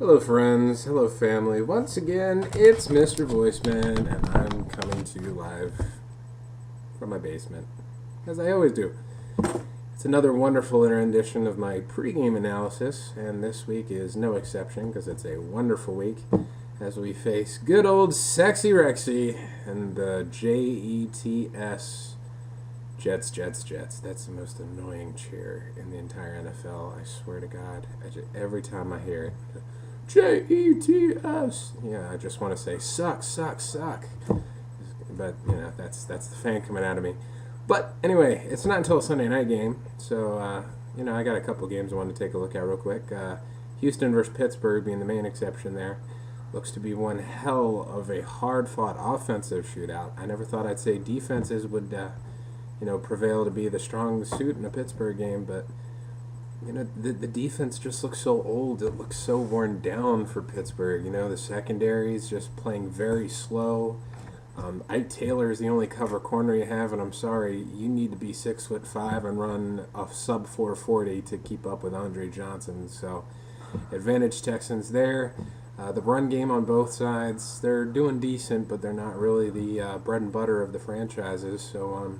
Hello, friends. Hello, family. Once again, it's Mr. Voiceman, and I'm coming to you live from my basement, as I always do. It's another wonderful rendition of my pregame analysis, and this week is no exception because it's a wonderful week as we face good old Sexy Rexy and the Jets. Jets. That's the most annoying cheer in the entire NFL. I swear to God. Every time I hear it. Jets. Yeah, I just want to say suck. But that's the fan coming out of me. But anyway, it's not until a Sunday night game, so I got a couple games I want to take a look at real quick. Houston versus Pittsburgh being the main exception there. Looks to be one hell of a hard-fought offensive shootout. I never thought I'd say defenses would prevail to be the strong suit in a Pittsburgh game, but the defense just looks so old. It looks so worn down for Pittsburgh. The secondary's just playing very slow. Ike Taylor is the only cover corner you have, and I'm sorry, you need to be 6'5" and run a sub 440 to keep up with Andre Johnson. So, advantage Texans there. The run game on both sides, they're doing decent, but they're not really the bread and butter of the franchises. So,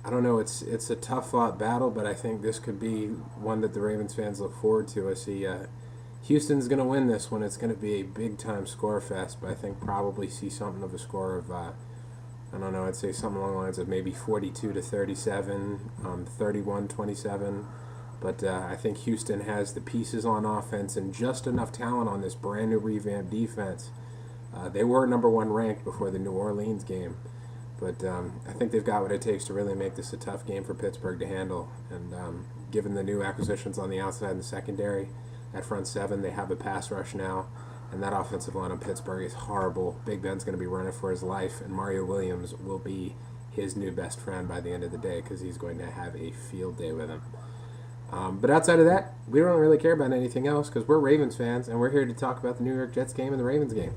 I don't know. It's a tough-fought battle, but I think this could be one that the Ravens fans look forward to. I see Houston's going to win this one. It's going to be a big-time score fest, but I think probably see something of a score of, I don't know, I'd say something along the lines of maybe 42-37, 31-27. But I think Houston has the pieces on offense and just enough talent on this brand-new revamped defense. They were number one ranked before the New Orleans game. But I think they've got what it takes to really make this a tough game for Pittsburgh to handle. And given the new acquisitions on the outside and the secondary, at front seven, they have a pass rush now. And that offensive line on Pittsburgh is horrible. Big Ben's going to be running for his life, and Mario Williams will be his new best friend by the end of the day because he's going to have a field day with him. But outside of that, we don't really care about anything else because we're Ravens fans, and we're here to talk about the New York Jets game and the Ravens game.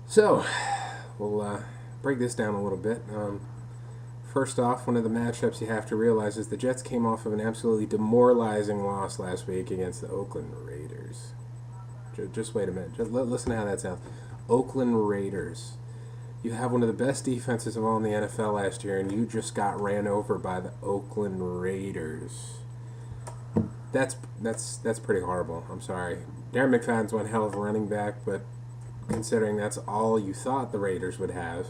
So, we'll break this down a little bit. First off, one of the matchups you have to realize is the Jets came off of an absolutely demoralizing loss last week against the Oakland Raiders. Just wait a minute. Just listen to how that sounds. Oakland Raiders. You have one of the best defenses of all in the NFL last year, and you just got ran over by the Oakland Raiders. That's pretty horrible. I'm sorry. Darren McFadden's one hell of a running back, but considering that's all you thought the Raiders would have,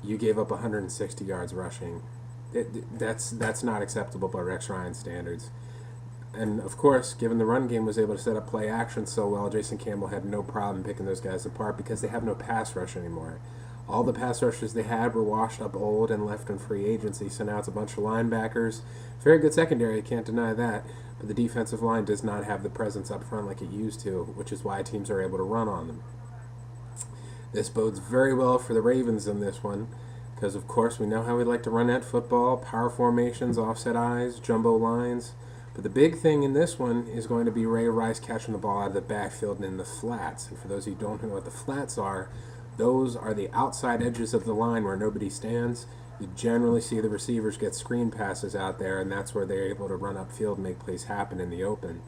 you gave up 160 yards rushing. That's not acceptable by Rex Ryan standards. And, of course, given the run game was able to set up play action so well, Jason Campbell had no problem picking those guys apart because they have no pass rush anymore. All the pass rushes they had were washed up old and left in free agency, so now it's a bunch of linebackers. Very good secondary, can't deny that, but the defensive line does not have the presence up front like it used to, which is why teams are able to run on them. This bodes very well for the Ravens in this one because, of course, we know how we like to run that football, power formations, offset eyes, jumbo lines. But the big thing in this one is going to be Ray Rice catching the ball out of the backfield and in the flats. And for those who don't know what the flats are, those are the outside edges of the line where nobody stands. You generally see the receivers get screen passes out there, and that's where they're able to run upfield and make plays happen in the open.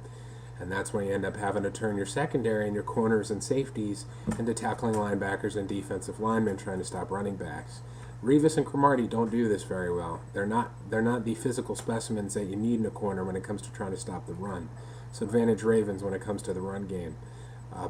And that's when you end up having to turn your secondary and your corners and safeties into tackling linebackers and defensive linemen trying to stop running backs. Revis and Cromartie don't do this very well. They're not the physical specimens that you need in a corner when it comes to trying to stop the run. So advantage Ravens when it comes to the run game.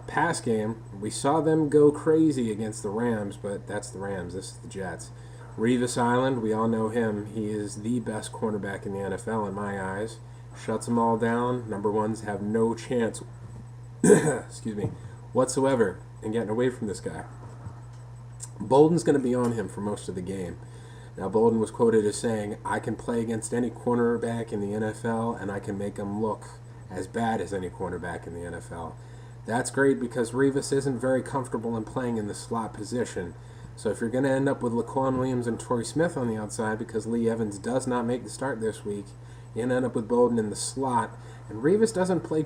Pass game, we saw them go crazy against the Rams, but that's the Rams. This is the Jets. Revis Island, we all know him. He is the best cornerback in the NFL in my eyes. Shuts them all down. Number ones have no chance excuse me, whatsoever in getting away from this guy. Bolden's going to be on him for most of the game. Now, Bolden was quoted as saying, I can play against any cornerback in the NFL, and I can make him look as bad as any cornerback in the NFL. That's great because Revis isn't very comfortable in playing in the slot position. So if you're going to end up with Laquan Williams and Torrey Smith on the outside because Lee Evans does not make the start this week, you end up with Bolden in the slot. And Revis doesn't play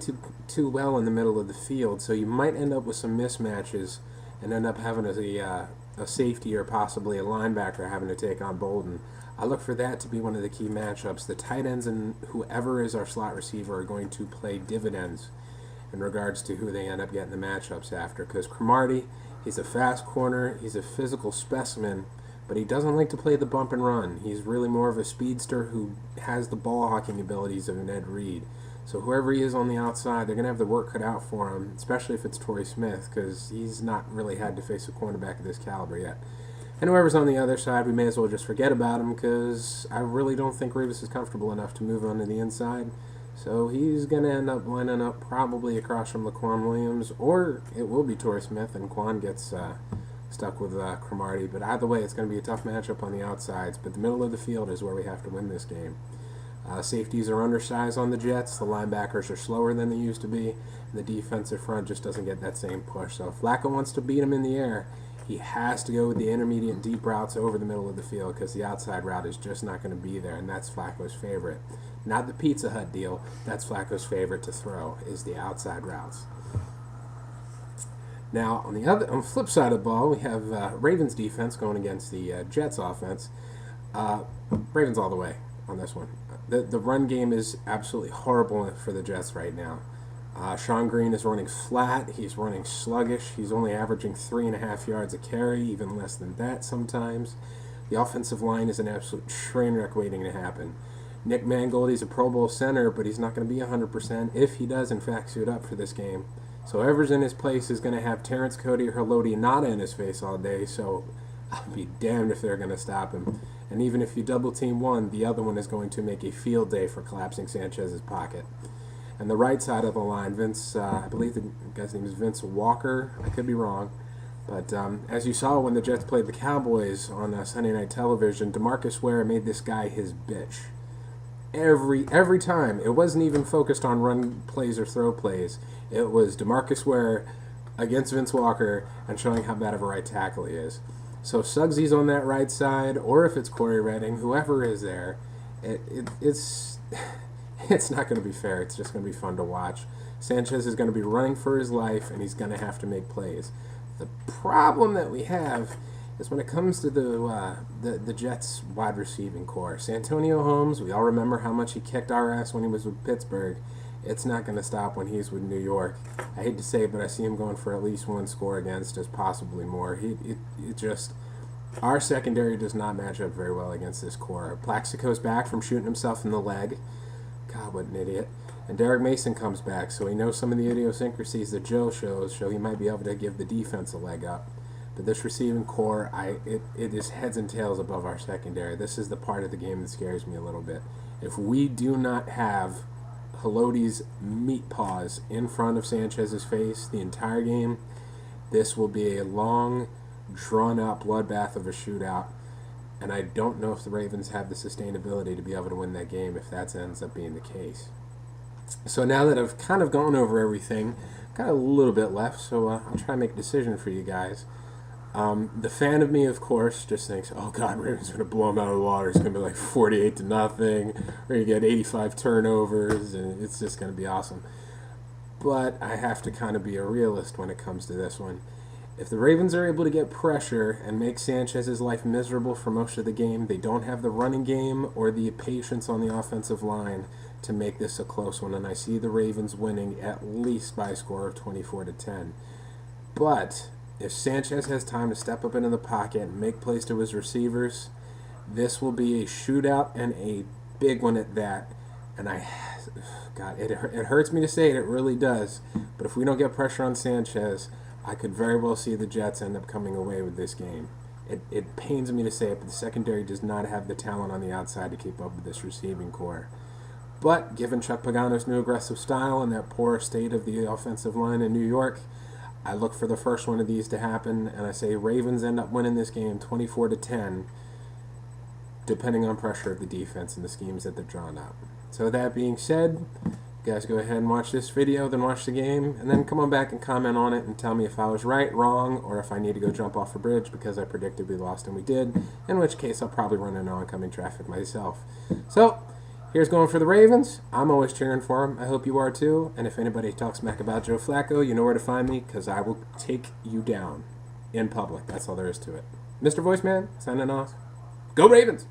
too well in the middle of the field, so you might end up with some mismatches and end up having a safety or possibly a linebacker having to take on Bolden. I look for that to be one of the key matchups. The tight ends and whoever is our slot receiver are going to play dividends. in regards to who they end up getting the matchups after. Because Cromartie, he's a fast corner, he's a physical specimen, but he doesn't like to play the bump and run. He's really more of a speedster who has the ball hawking abilities of an Ed Reed. So whoever he is on the outside, they're going to have the work cut out for him, especially if it's Torrey Smith, because he's not really had to face a cornerback of this caliber yet. And whoever's on the other side, we may as well just forget about him, because I really don't think Revis is comfortable enough to move on to the inside. So he's going to end up lining up probably across from Laquan Williams, or it will be Torrey Smith, and Quan gets stuck with Cromartie. But either way, it's going to be a tough matchup on the outsides. But the middle of the field is where we have to win this game. Safeties are undersized on the Jets. The linebackers are slower than they used to be. And the defensive front just doesn't get that same push. So if Flacco wants to beat him in the air, he has to go with the intermediate and deep routes over the middle of the field, because the outside route is just not going to be there, and that's Flacco's favorite. Not the Pizza Hut deal. That's Flacco's favorite to throw, is the outside routes. Now, on the flip side of the ball, we have Ravens defense going against the Jets offense. Ravens all the way on this one. The run game is absolutely horrible for the Jets right now. Sean Green is running flat. He's running sluggish. He's only averaging 3.5 yards a carry, even less than that sometimes. The offensive line is an absolute train wreck waiting to happen. Nick Mangold, he's a Pro Bowl center, but he's not going to be 100% if he does, in fact, suit up for this game. So whoever's in his place is going to have Terrence Cody or Haloti Nada in his face all day, so I'll be damned if they're going to stop him. And even if you double team one, the other one is going to make a field day for collapsing Sanchez's pocket. And the right side of the line, Vince, I believe the guy's name is Vince Walker. I could be wrong. But as you saw when the Jets played the Cowboys on Sunday Night Television, DeMarcus Ware made this guy his bitch. Every time. It wasn't even focused on run plays or throw plays. It was DeMarcus Ware against Vince Walker and showing how bad of a right tackle he is. So Suggsy's on that right side, or if it's Corey Redding, whoever is there, it's not going to be fair. It's just going to be fun to watch. Sanchez is going to be running for his life, and he's going to have to make plays. The problem that we have is when it comes to the Jets' wide receiving core. Santonio Holmes, we all remember how much he kicked our ass when he was with Pittsburgh. It's not going to stop when he's with New York. I hate to say it, but I see him going for at least one score against us, possibly more. Our secondary does not match up very well against this core. Plaxico's back from shooting himself in the leg. God, what an idiot. And Derek Mason comes back, so he knows some of the idiosyncrasies that Joe shows, so he might be able to give the defense a leg up. But this receiving core, it is heads and tails above our secondary. This is the part of the game that scares me a little bit. If we do not have Haloti's meat paws in front of Sanchez's face the entire game, this will be a long, drawn-out bloodbath of a shootout. And I don't know if the Ravens have the sustainability to be able to win that game if that ends up being the case. So now that I've kind of gone over everything, got a little bit left, so I'll try to make a decision for you guys. The fan of me, of course, just thinks, oh God, Ravens are going to blow them out of the water. It's going to be like 48-0. We're going to get 85 turnovers, and it's just going to be awesome. But I have to kind of be a realist when it comes to this one. If the Ravens are able to get pressure and make Sanchez's life miserable for most of the game, they don't have the running game or the patience on the offensive line to make this a close one. And I see the Ravens winning at least by a score of 24-10. But if Sanchez has time to step up into the pocket and make plays to his receivers, this will be a shootout and a big one at that. And God, it hurts me to say it, it really does. But if we don't get pressure on Sanchez, I could very well see the Jets end up coming away with this game. It pains me to say it, but the secondary does not have the talent on the outside to keep up with this receiving core. But given Chuck Pagano's new aggressive style and that poor state of the offensive line in New York, I look for the first one of these to happen, and I say Ravens end up winning this game 24-10, depending on pressure of the defense and the schemes that they're drawn up. So that being said, you guys go ahead and watch this video, then watch the game, and then come on back and comment on it and tell me if I was right, wrong, or if I need to go jump off a bridge because I predicted we lost and we did, in which case I'll probably run into oncoming traffic myself. So, here's going for the Ravens. I'm always cheering for them. I hope you are too. And if anybody talks smack about Joe Flacco, you know where to find me, because I will take you down in public. That's all there is to it. Mr. Voiceman, signing off. Go Ravens!